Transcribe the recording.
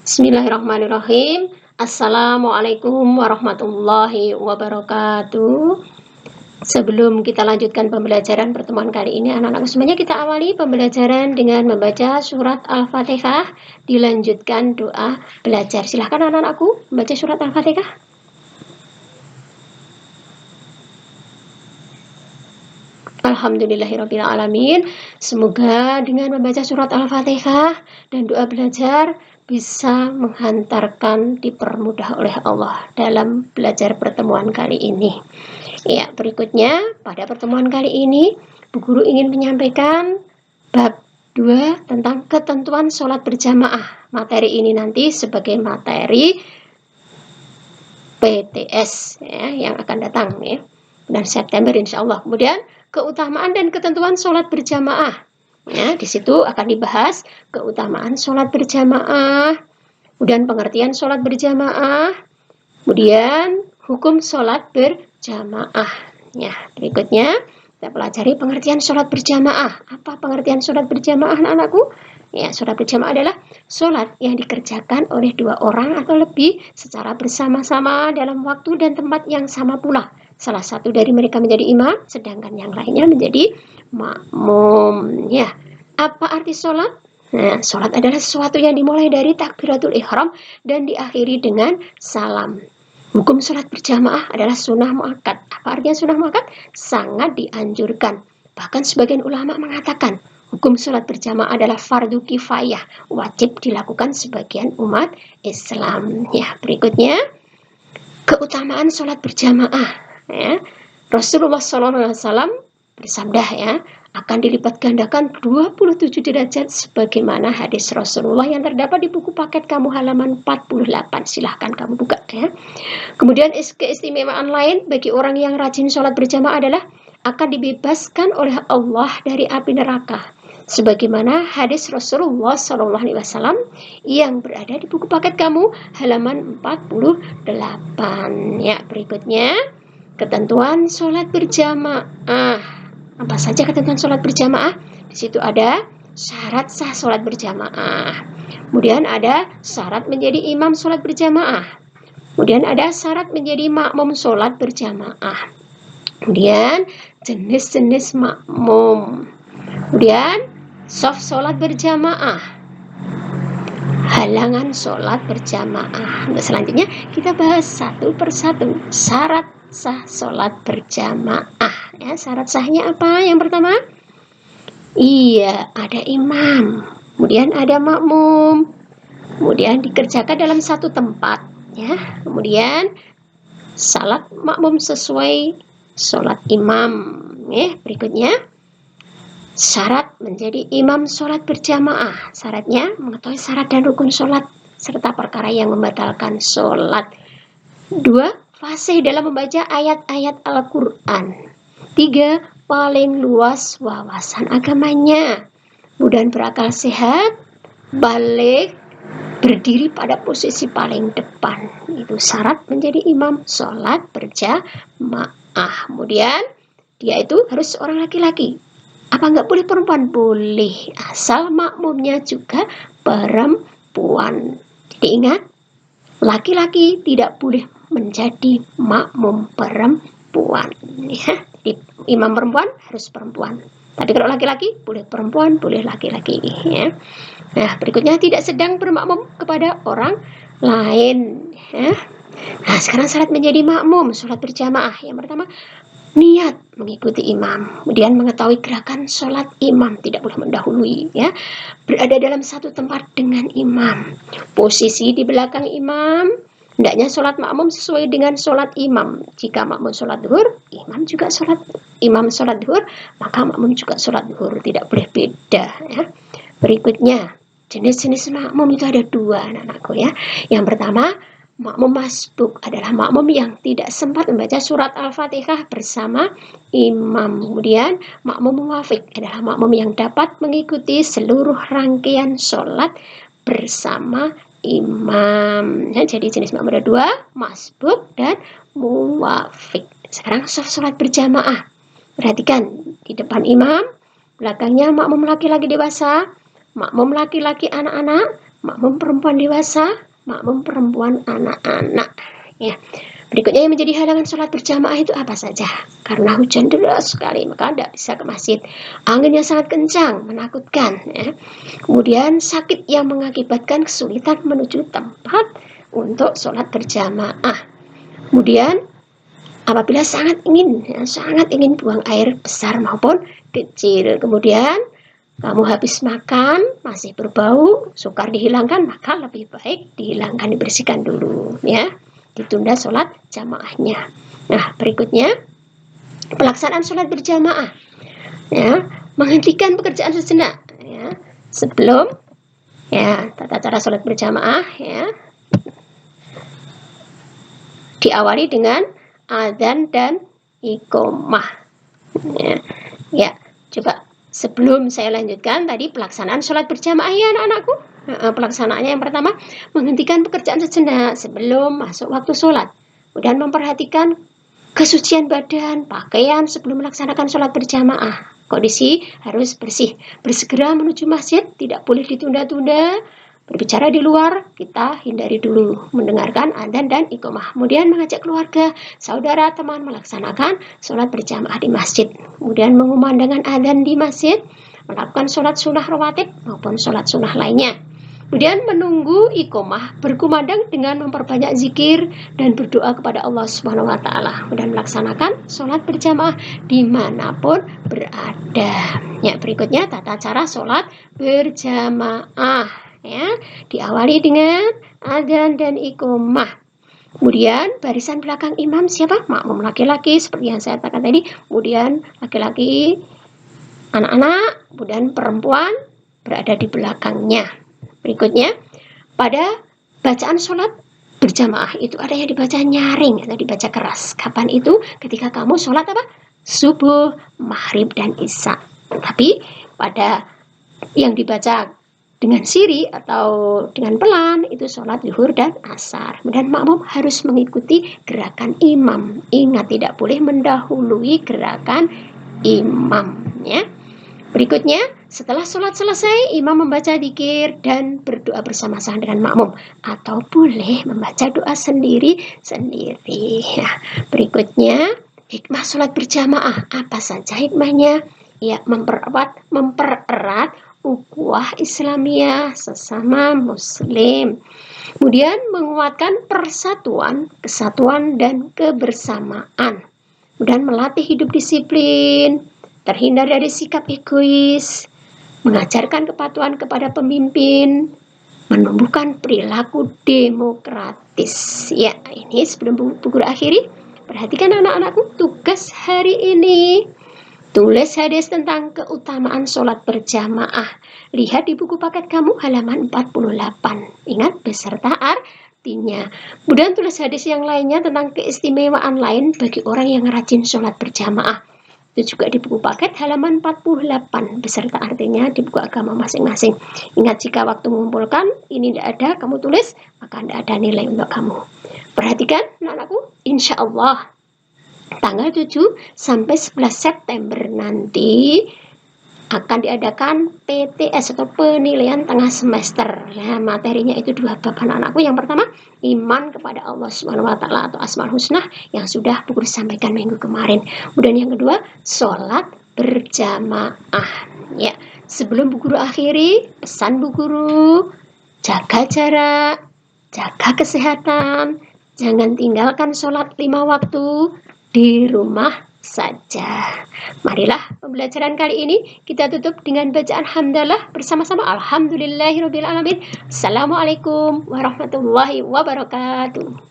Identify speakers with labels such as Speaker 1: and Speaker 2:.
Speaker 1: Bismillahirrahmanirrahim. Assalamualaikum warahmatullahi wabarakatuh. Sebelum kita lanjutkan pembelajaran pertemuan kali ini, anak-anak semuanya, kita awali pembelajaran dengan membaca surat Al-Fatihah, dilanjutkan doa belajar. Silahkan anak-anakku membaca surat Al-Fatihah. Alhamdulillahirrabbilalamin. Semoga dengan membaca surat Al-Fatihah dan doa belajar bisa menghantarkan, dipermudah oleh Allah dalam belajar pertemuan kali ini. Ya, berikutnya pada pertemuan kali ini Bu Guru ingin menyampaikan bab 2 tentang ketentuan sholat berjamaah. Materi ini nanti sebagai materi PTS ya, yang akan datang ya, bulan September insya Allah. Kemudian keutamaan dan ketentuan sholat berjamaah. Ya, di situ akan dibahas keutamaan sholat berjamaah, kemudian pengertian sholat berjamaah, kemudian hukum sholat berjamaah. Ya, berikutnya kita pelajari pengertian sholat berjamaah. Apa pengertian sholat berjamaah, anak-anakku? Ya, sholat berjamaah adalah sholat yang dikerjakan oleh dua orang atau lebih secara bersama-sama dalam waktu dan tempat yang sama pula. Salah satu dari mereka menjadi imam, sedangkan yang lainnya menjadi makmum. Ya, apa arti sholat? Nah, sholat adalah sesuatu yang dimulai dari takbiratul ihram dan diakhiri dengan salam. Hukum sholat berjamaah adalah sunnah muakkad. Apa artinya sunnah muakkad? Sangat dianjurkan. Bahkan sebagian ulama mengatakan hukum sholat berjamaah adalah fardu kifayah, wajib dilakukan sebagian umat Islam. Ya, berikutnya keutamaan sholat berjamaah. Ya, Rasulullah SAW bersabda ya, akan dilipat gandakan 27 derajat sebagaimana hadis Rasulullah yang terdapat di buku paket kamu halaman 48. Silahkan kamu buka ya. Kemudian keistimewaan lain bagi orang yang rajin sholat berjamaah adalah akan dibebaskan oleh Allah dari api neraka. Sebagaimana hadis Rasulullah SAW yang berada di buku paket kamu halaman 48. Ya, berikutnya ketentuan sholat berjamaah. Apa saja ketentuan sholat berjamaah? Di situ ada syarat sah sholat berjamaah. Kemudian ada syarat menjadi imam sholat berjamaah. Kemudian ada syarat menjadi makmum sholat berjamaah. Kemudian jenis-jenis makmum. Kemudian saf sholat berjamaah. Halangan sholat berjamaah. Untuk selanjutnya kita bahas satu persatu syarat sah sholat berjamaah. Ya, syarat sahnya apa? Yang pertama, iya, ada imam, kemudian ada makmum, kemudian dikerjakan dalam satu tempat. Ya, kemudian salat makmum sesuai sholat imam. Ya, berikutnya syarat menjadi imam sholat berjamaah. Syaratnya mengetahui syarat dan rukun sholat serta perkara yang membatalkan sholat. 2. Fasih dalam membaca ayat-ayat Al-Quran. 3. Paling luas wawasan agamanya. Kemudian berakal sehat, balik, berdiri pada posisi paling depan. Itu syarat menjadi imam sholat berjamaah. Kemudian dia itu harus seorang laki-laki. Apa nggak boleh perempuan? Boleh, asal makmumnya juga perempuan. Jadi ingat, laki-laki tidak boleh menjadi makmum perempuan. Ya, jadi imam perempuan harus perempuan. Tapi kalau laki-laki boleh perempuan, boleh laki-laki. Ya. Nah, berikutnya tidak sedang bermakmum kepada orang lain. Ya. Nah, sekarang syarat menjadi makmum sholat berjamaah. Yang pertama, niat mengikuti imam, kemudian mengetahui gerakan sholat imam, tidak boleh mendahului ya, berada dalam satu tempat dengan imam, posisi di belakang imam, hendaknya sholat makmum sesuai dengan sholat imam. Jika makmum sholat zuhur, imam sholat zuhur, maka makmum juga sholat zuhur, tidak boleh beda ya. Berikutnya jenis-jenis makmum itu ada dua, anak-anakku ya. Yang pertama, makmum masbuk adalah makmum yang tidak sempat membaca surat Al-Fatihah bersama imam. Kemudian makmum muwafiq adalah makmum yang dapat mengikuti seluruh rangkaian sholat bersama imam. Ya, jadi jenis makmum ada dua, masbuk dan muwafiq. Sekarang sholat berjamaah. Perhatikan, di depan imam, belakangnya makmum laki-laki dewasa, makmum laki-laki anak-anak, makmum perempuan dewasa, makmum perempuan anak-anak. Ya. Berikutnya yang menjadi halangan sholat berjamaah itu apa saja? Karena hujan deras sekali, maka tidak bisa ke masjid. Angin yang sangat kencang, menakutkan. Ya. Kemudian sakit yang mengakibatkan kesulitan menuju tempat untuk sholat berjamaah. Kemudian apabila sangat ingin buang air besar maupun kecil. Kemudian kamu habis makan, masih berbau, sukar dihilangkan, maka lebih baik dihilangkan, dibersihkan dulu, ya. Ditunda sholat jamaahnya. Nah, berikutnya pelaksanaan sholat berjamaah, ya, menghentikan pekerjaan sejenak, ya, sebelum, ya, tata cara sholat berjamaah, ya, diawali dengan adzan dan iqomah. Ya, coba sebelum saya lanjutkan tadi pelaksanaan sholat berjamaah ya anak-anakku. Pelaksanaannya yang pertama, menghentikan pekerjaan sejenak sebelum masuk waktu sholat. Kemudian memperhatikan kesucian badan, pakaian sebelum melaksanakan sholat berjamaah. Kondisi harus bersih. Bersegera menuju masjid, tidak boleh ditunda-tunda. Berbicara di luar, kita hindari dulu mendengarkan adzan dan iqomah. Kemudian mengajak keluarga, saudara, teman melaksanakan sholat berjamaah di masjid. Kemudian mengumandangkan adzan di masjid, melakukan sholat sunnah rawatib maupun sholat sunnah lainnya. Kemudian menunggu iqomah, berkumandang dengan memperbanyak zikir dan berdoa kepada Allah Subhanahu wa taala. Kemudian melaksanakan sholat berjamaah dimanapun berada. Ya, berikutnya tata cara sholat berjamaah. Ya, diawali dengan adzan dan iqomah. Kemudian barisan belakang imam siapa? Makmum laki-laki seperti yang saya katakan tadi. Kemudian laki-laki, anak-anak, kemudian perempuan berada di belakangnya. Berikutnya, pada bacaan sholat berjamaah itu ada yang dibaca nyaring atau dibaca keras. Kapan itu? Ketika kamu sholat apa? Subuh, maghrib, dan isya. Tapi pada yang dibaca dengan siri atau dengan pelan itu sholat zuhur dan asar. Dan makmum harus mengikuti gerakan imam. Ingat, tidak boleh mendahului gerakan imam, ya. Berikutnya, setelah sholat selesai, imam membaca dzikir dan berdoa bersama-sama dengan makmum. Atau boleh membaca doa sendiri-sendiri. Nah, berikutnya, hikmah sholat berjamaah. Apa saja hikmahnya? Ya, mempererat ukhuwah Islamiyah sesama muslim. Kemudian menguatkan persatuan, kesatuan, dan kebersamaan. Kemudian melatih hidup disiplin, terhindar dari sikap egois, mengajarkan kepatuhan kepada pemimpin, menumbuhkan perilaku demokratis. Ya, ini sebelum bu guru akhiri, perhatikan anak-anakku tugas hari ini. Tulis hadis tentang keutamaan sholat berjamaah. Lihat di buku paket kamu halaman 48. Ingat beserta artinya. Kemudian tulis hadis yang lainnya tentang keistimewaan lain bagi orang yang rajin sholat berjamaah. Itu juga di buku paket halaman 48 beserta artinya di buku agama masing-masing. Ingat, jika waktu mengumpulkan ini tidak ada, kamu tulis, maka tidak ada nilai untuk kamu. Perhatikan anak-anakku, insya Allah tanggal 7 sampai 11 September nanti akan diadakan PTS atau penilaian tengah semester. Ya, materinya itu 2 bab anak-anakku. Yang pertama, iman kepada Allah Subhanahu wa taala atau Asmaul Husna yang sudah Bu Guru sampaikan minggu kemarin. Kemudian yang kedua, sholat berjamaah. Ya, sebelum Bu Guru akhiri, pesan Bu Guru, jaga jarak, jaga kesehatan, jangan tinggalkan sholat 5 waktu di rumah saja. Marilah pembelajaran kali ini kita tutup dengan bacaan hamdalah bersama-sama. Alhamdulillahirabbil alamin. Assalamualaikum warahmatullahi wabarakatuh.